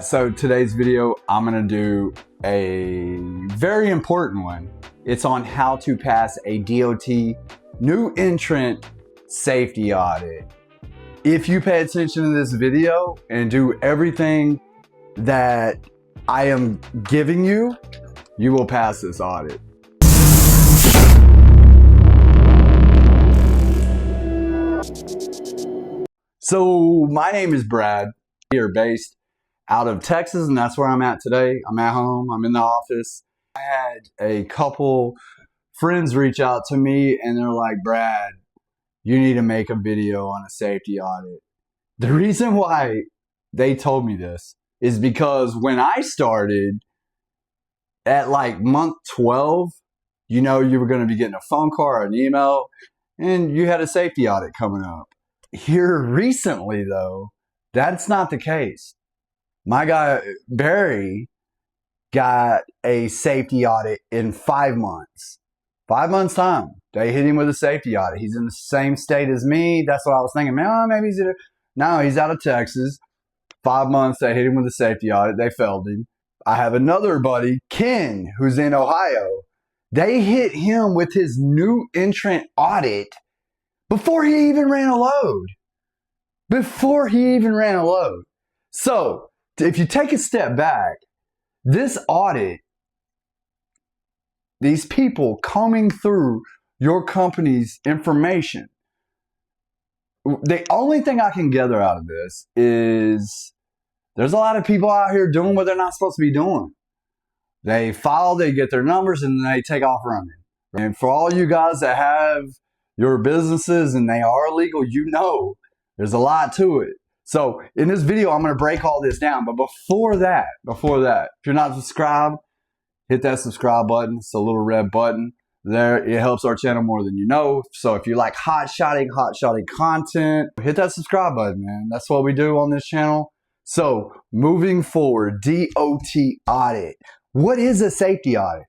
So today's video, I'm gonna do a very important one. It's on how to pass a DOT new entrant safety audit. If you pay attention to this video and do everything that I am giving you, you will pass this audit. So my name is Brad. We are based out of Texas, and that's where I'm at today. I'm at home, I'm in the office. I had a couple friends reach out to me and they're like, Brad, you need to make a video on a safety audit. The reason why they told me this is because when I started at like month 12, you know, you were going to be getting a phone call or an email and you had a safety audit coming up. Here recently though, that's not the case. My guy, Barry, got a safety audit in 5 months. 5 months time. They hit him with a safety audit. He's in the same state as me. That's what I was thinking. Man, maybe he's no, he's out of Texas. 5 months, they hit him with a safety audit. They failed him. I have another buddy, Ken, who's in Ohio. They hit him with his new entrant audit before he even ran a load. Before he even ran a load. So, if you take a step back, this audit, these people combing through your company's information, the only thing I can gather out of this is there's a lot of people out here doing what they're not supposed to be doing. They file, they get their numbers, and they take off running. And for all you guys that have your businesses and they are legal, you know there's a lot to it. So in this video, I'm going to break all this down. But before that, if you're not subscribed, hit that subscribe button. It's a little red button there. It helps our channel more than you know. So if you like hot-shotting content, hit that subscribe button, man. That's what we do on this channel. So moving forward, DOT audit. What is a safety audit?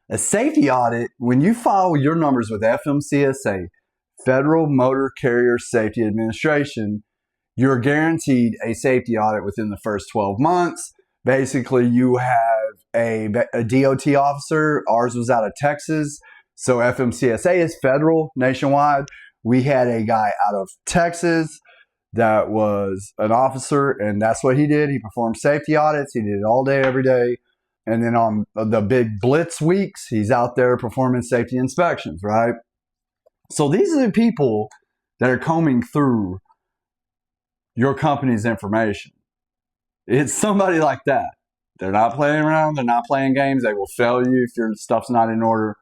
A safety audit, when you file your numbers with FMCSA, Federal Motor Carrier Safety Administration, you're guaranteed a safety audit within the first 12 months. Basically, you have a DOT officer. Ours was out of Texas. So FMCSA is federal, nationwide. We had a guy out of Texas that was an officer, and that's what he did. He performed safety audits. He did it all day, every day. And then on the big blitz weeks, he's out there performing safety inspections, right? So these are the people that are combing through your company's information. It's somebody like that. They're not playing around. They're not playing games. They will fail you if your stuff's not in order.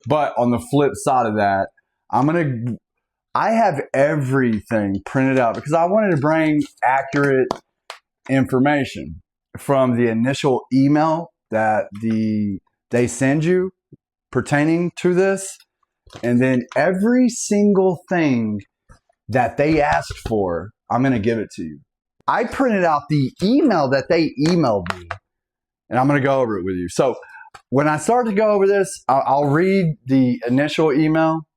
But on the flip side of that, I have everything printed out because I wanted to bring accurate information from the initial email that they send you pertaining to this. And then every single thing that they asked for, I'm going to give it to you. I printed out the email that they emailed me, and I'm going to go over it with you. So when I start to go over this, I'll read the initial email,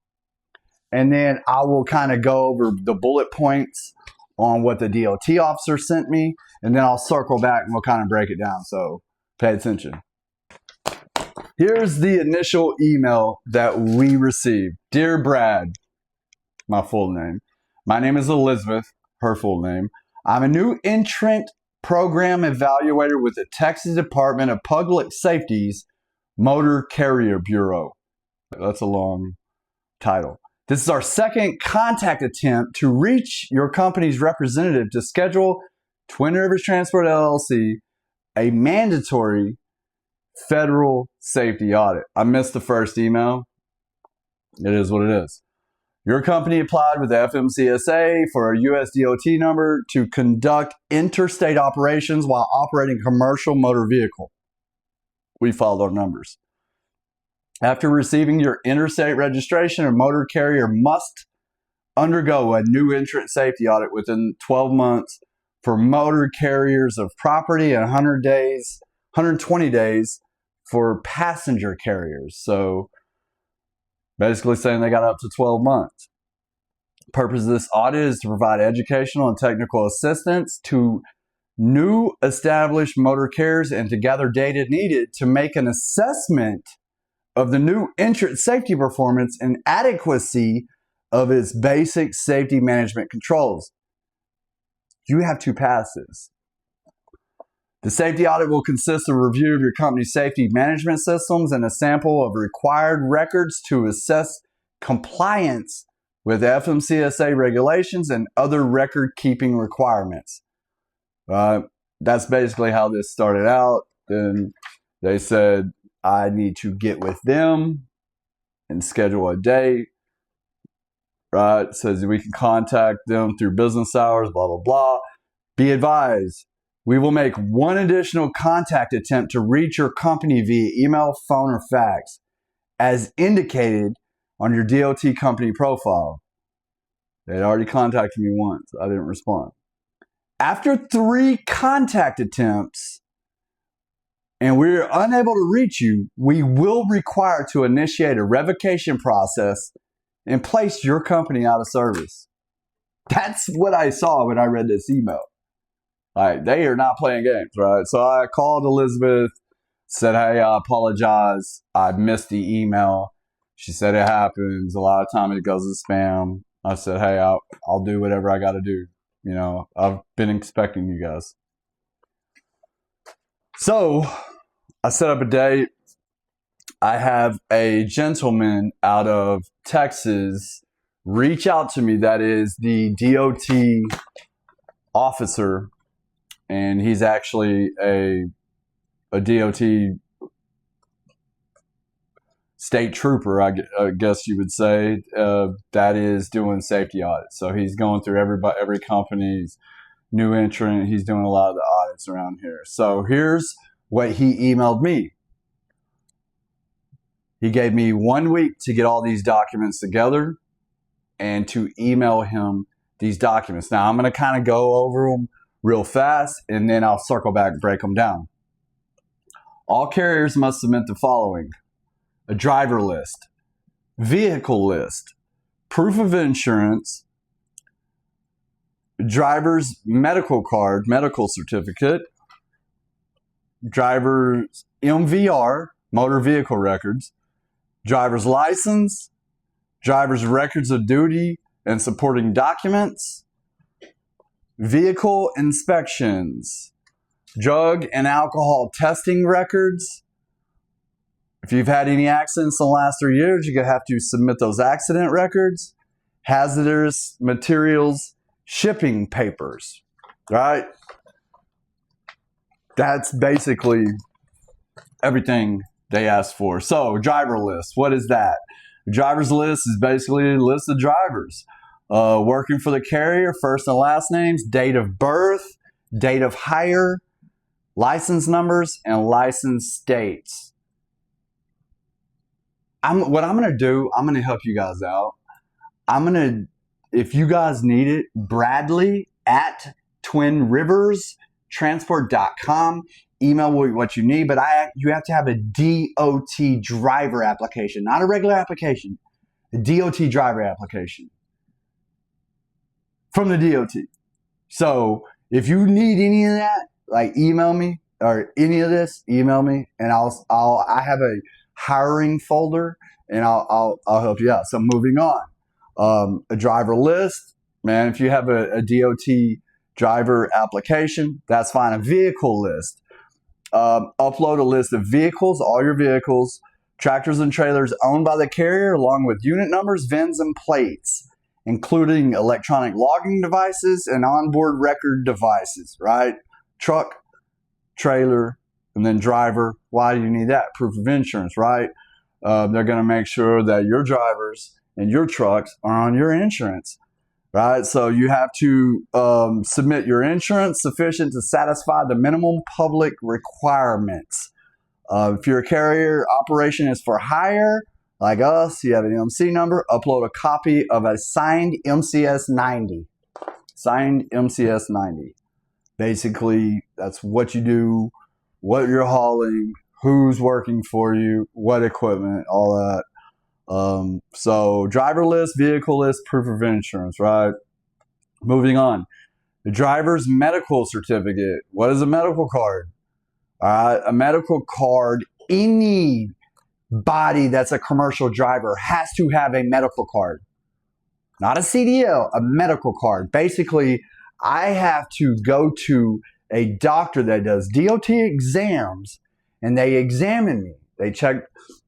and then I will kind of go over the bullet points on what the DOT officer sent me, and then I'll circle back and we'll kind of break it down. So pay attention. Here's the initial email that we received. Dear Brad, my full name. My name is Elizabeth, her full name. I'm a new entrant program evaluator with the Texas Department of Public Safety's Motor Carrier Bureau. That's a long title. This is our second contact attempt to reach your company's representative to schedule Twin Rivers Transport LLC a mandatory federal safety audit. I missed the first email. It is what it is. Your company applied with the FMCSA for a US DOT number to conduct interstate operations while operating a commercial motor vehicle. We filed our numbers. After receiving your interstate registration, a motor carrier must undergo a new entrant safety audit within 12 months for motor carriers of property and 120 days for passenger carriers. So basically saying they got up to 12 months. The purpose of this audit is to provide educational and technical assistance to new established motor carriers and to gather data needed to make an assessment of the new entrant safety performance and adequacy of its basic safety management controls. You have to pass this. The safety audit will consist of a review of your company's safety management systems and a sample of required records to assess compliance with FMCSA regulations and other record-keeping requirements. That's basically how this started out. Then they said, I need to get with them and schedule a date. Right? Says we can contact them through business hours, blah, blah, blah. Be advised, we will make one additional contact attempt to reach your company via email, phone, or fax, as indicated on your DOT company profile. They had already contacted me once. I didn't respond. After 3 contact attempts and we're unable to reach you, we will require to initiate a revocation process and place your company out of service. That's what I saw when I read this email. Like, they are not playing games, right? So I called Elizabeth, said, hey, I apologize. I missed the email. She said it happens. A lot of times it goes to spam. I said, hey, I'll do whatever I got to do. You know, I've been expecting you guys. So I set up a date. I have a gentleman out of Texas reach out to me that is the DOT officer, and he's actually a DOT state trooper, I guess you would say, that is doing safety audits. So he's going through every company's new entrant. He's doing a lot of the audits around here. So here's what he emailed me. He gave me 1 week to get all these documents together and to email him these documents. Now I'm going to kind of go over them real fast and then I'll circle back and break them down. All carriers must submit the following: a driver list, vehicle list, proof of insurance, driver's medical card, medical certificate, driver's MVR, motor vehicle records, driver's license, driver's records of duty and supporting documents, vehicle inspections, drug and alcohol testing records. If you've had any accidents in the last 3 years, you're going to have to submit those accident records, hazardous materials, shipping papers, right? That's basically everything they asked for. So, driver list, what is that? The driver's list is basically a list of drivers working for the carrier, first and last names, date of birth, date of hire, license numbers, and license states. What I'm going to do, I'm going to help you guys out. If you guys need it, Bradley at TWINRiversTransport.com. Email what you need, but you have to have a DOT driver application, not a regular application, a DOT driver application from the DOT. So if you need any of that, like email me, or any of this, email me, and I have a hiring folder, and I'll help you out. So moving on, a driver list, man. If you have a DOT driver application, that's fine. A vehicle list. Upload a list of vehicles, all your vehicles, tractors and trailers owned by the carrier, along with unit numbers, VINs, and plates, including electronic logging devices and onboard record devices, right? Truck, trailer, and then driver. Why do you need that? Proof of insurance, right? They're going to make sure that your drivers and your trucks are on your insurance. Right, so you have to submit your insurance sufficient to satisfy the minimum public requirements. If your carrier operation is for hire, like us, you have an MC number, upload a copy of a signed MCS 90. Signed MCS 90. Basically, that's what you do, what you're hauling, who's working for you, what equipment, all that. So driver list, vehicle list, proof of insurance, right? Moving on. The driver's medical certificate. What is a medical card? A medical card, anybody that's a commercial driver has to have a medical card. Not a CDL, a medical card. Basically, I have to go to a doctor that does DOT exams, and they examine me.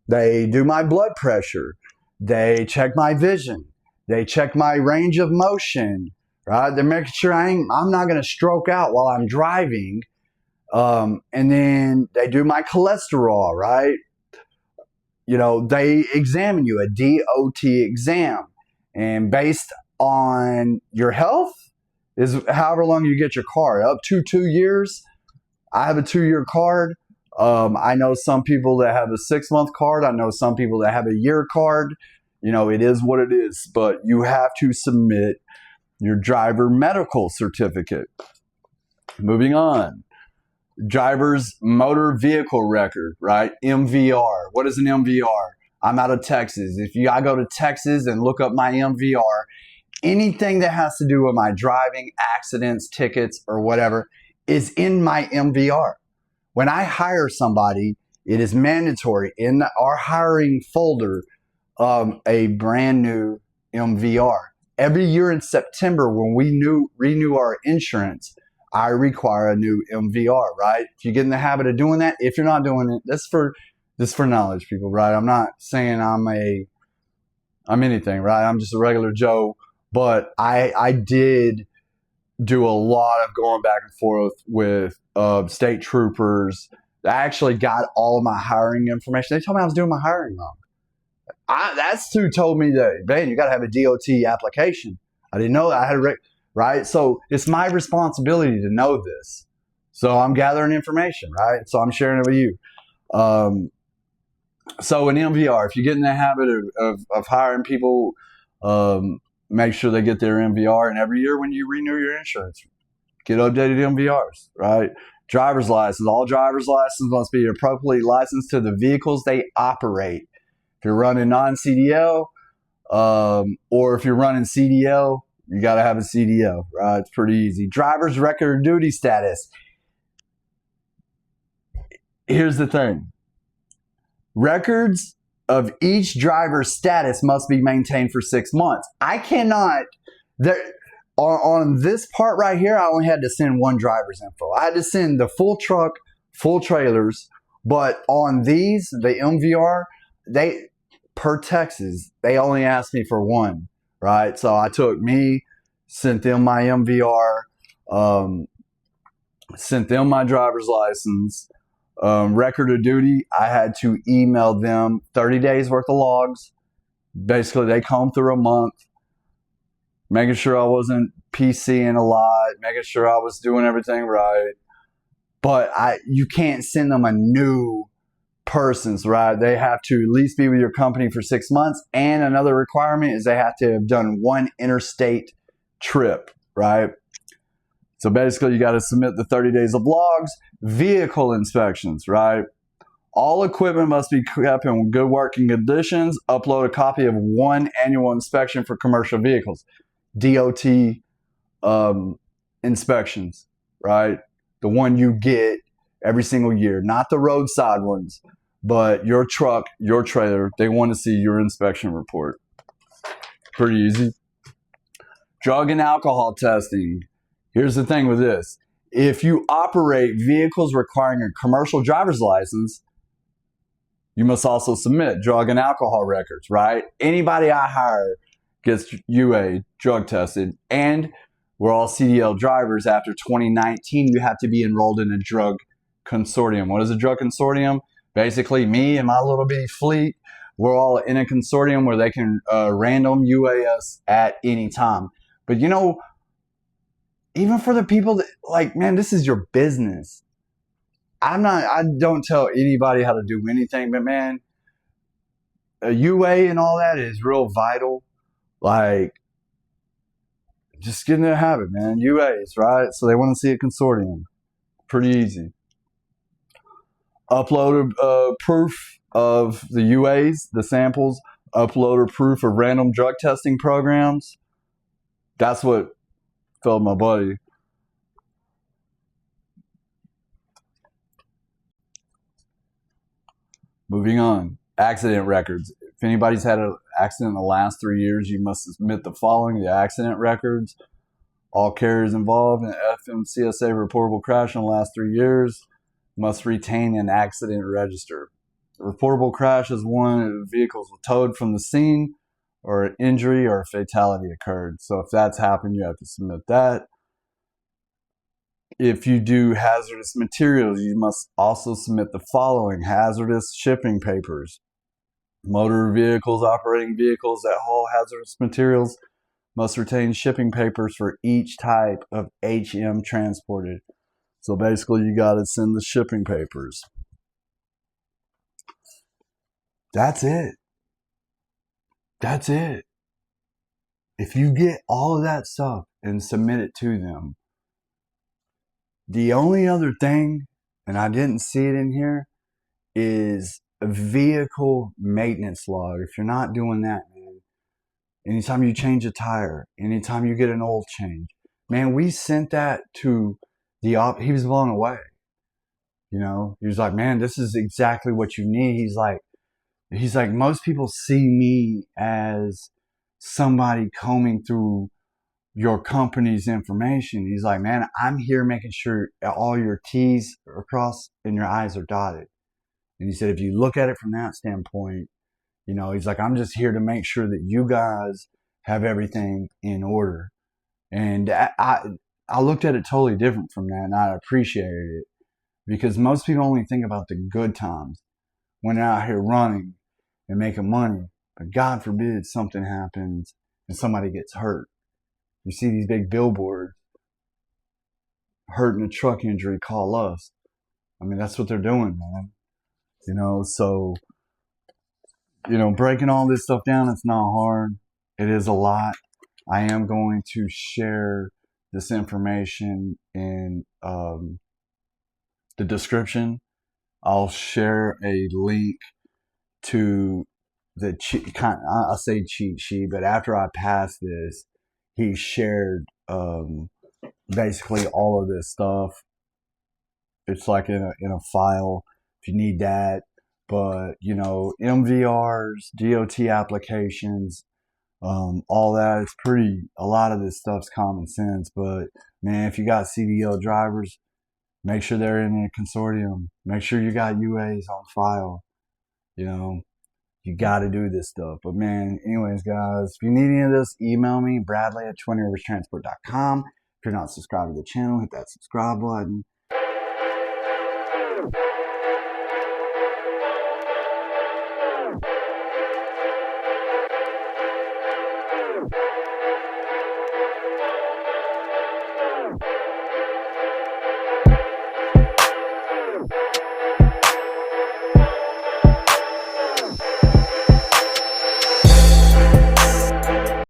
They do my blood pressure. They check my vision. They check my range of motion, right? They're making sure I'm not going to stroke out while I'm driving. And then they do my cholesterol, right? You know, they examine you, a DOT exam. And based on your health is however long you get your card, up to 2 years. I have a 2-year card. I know some people that have a 6-month card. I know some people that have a year card. You know, it is what it is, but you have to submit your driver medical certificate. Moving on. Driver's motor vehicle record, right? MVR. What is an MVR? I'm out of Texas. I go to Texas and look up my MVR, anything that has to do with my driving, accidents, tickets, or whatever is in my MVR. When I hire somebody, it is mandatory in our hiring folder a brand new MVR. Every year in September when we renew our insurance, I require a new MVR, right? If you get in the habit of doing that, if you're not doing it, this is for knowledge, people, right? I'm not saying I'm anything, right? I'm just a regular Joe, but I did do a lot of going back and forth with state troopers. I actually got all of my hiring information. They told me I was doing my hiring wrong. That's who told me that, man, you got to have a DOT application. I didn't know that. I had right? So it's my responsibility to know this. So I'm gathering information, right? So I'm sharing it with you. So an MVR, if you get in the habit of hiring people, make sure they get their MVR. And every year when you renew your insurance, get updated MVRs, right? Driver's license. All driver's licenses must be appropriately licensed to the vehicles they operate. If you're running non-CDL, or if you're running CDL, you got to have a CDL, right? It's pretty easy. Driver's record of duty status. Here's the thing. Records of each driver's status must be maintained for 6 months. I cannot, on this part right here, I only had to send one driver's info. I had to send the full truck, full trailers, but on these, the MVR, per Texas, they only asked me for one, right? So I took me, sent them my MVR, sent them my driver's license, record of duty. I had to email them 30 days worth of logs. Basically, they combed through a month, making sure I wasn't PCing a lot, making sure I was doing everything right. But you can't send them a new persons, right? They have to at least be with your company for 6 months. And another requirement is they have to have done one interstate trip, right? So basically, you got to submit the 30 days of logs, vehicle inspections, right? All equipment must be kept in good working conditions. Upload a copy of one annual inspection for commercial vehicles. DOT inspections, right? The one you get every single year, not the roadside ones, but your truck, your trailer, they want to see your inspection report. Pretty easy. Drug and alcohol testing. Here's the thing with this. If you operate vehicles requiring a commercial driver's license, you must also submit drug and alcohol records, right? Anybody I hire gets UA drug tested, and we're all CDL drivers. After 2019, you have to be enrolled in a drug consortium. What is a drug consortium? Basically, me and my little bitty fleet, we're all in a consortium where they can random UAS at any time. But you know, even for the people that, like, man, this is your business. I don't tell anybody how to do anything, but man, a UA and all that is real vital. Like, just get in the habit, man. UAs, right? So they want to see a consortium. Pretty easy. Upload a proof of the UAs, the samples. Upload a proof of random drug testing programs. That's what filled my buddy. Moving on. Accident records. If anybody's had an accident in the last 3 years, you must submit the following: the accident records. All carriers involved in an FMCSA reportable crash in the last 3 years must retain an accident register. A reportable crash is one vehicles were towed from the scene, or an injury or a fatality occurred. So if that's happened, you have to submit that. If you do hazardous materials, you must also submit the following: hazardous shipping papers. Motor vehicles, operating vehicles that haul hazardous materials must retain shipping papers for each type of HM transported. So basically, you got to send the shipping papers. That's it. That's it. If you get all of that stuff and submit it to them, the only other thing, and I didn't see it in here, is a vehicle maintenance log. If you're not doing that, man, anytime you change a tire, anytime you get an oil change, man, we sent that to the he was blown away. You know, he was like, man, this is exactly what you need. He's like, most people see me as somebody combing through your company's information. He's like, man, I'm here making sure all your T's are crossed and your I's are dotted. And he said, if you look at it from that standpoint, you know, he's like, I'm just here to make sure that you guys have everything in order. And I looked at it totally different from that, and I appreciated it, because most people only think about the good times when they're out here running and making money. But God forbid something happens and somebody gets hurt. You see these big billboards, hurt in a truck injury, call us. I mean, that's what they're doing, man. You know, so, you know, breaking all this stuff down, it's not hard. It is a lot. I am going to share this information in the description. I'll share a link to the I'll say cheat sheet, but after I pass this, he shared basically all of this stuff. It's like in a file if you need that. But, you know, MVRs, DOT applications, all that, it's a lot of this stuff's common sense. But, man, if you got CDL drivers, make sure they're in a consortium. Make sure you got UAs on file. You know, you got to do this stuff. But, man, anyways, guys, if you need any of this, email me, Bradley@TwinRiversTransport.com. If you're not subscribed to the channel, hit that subscribe button.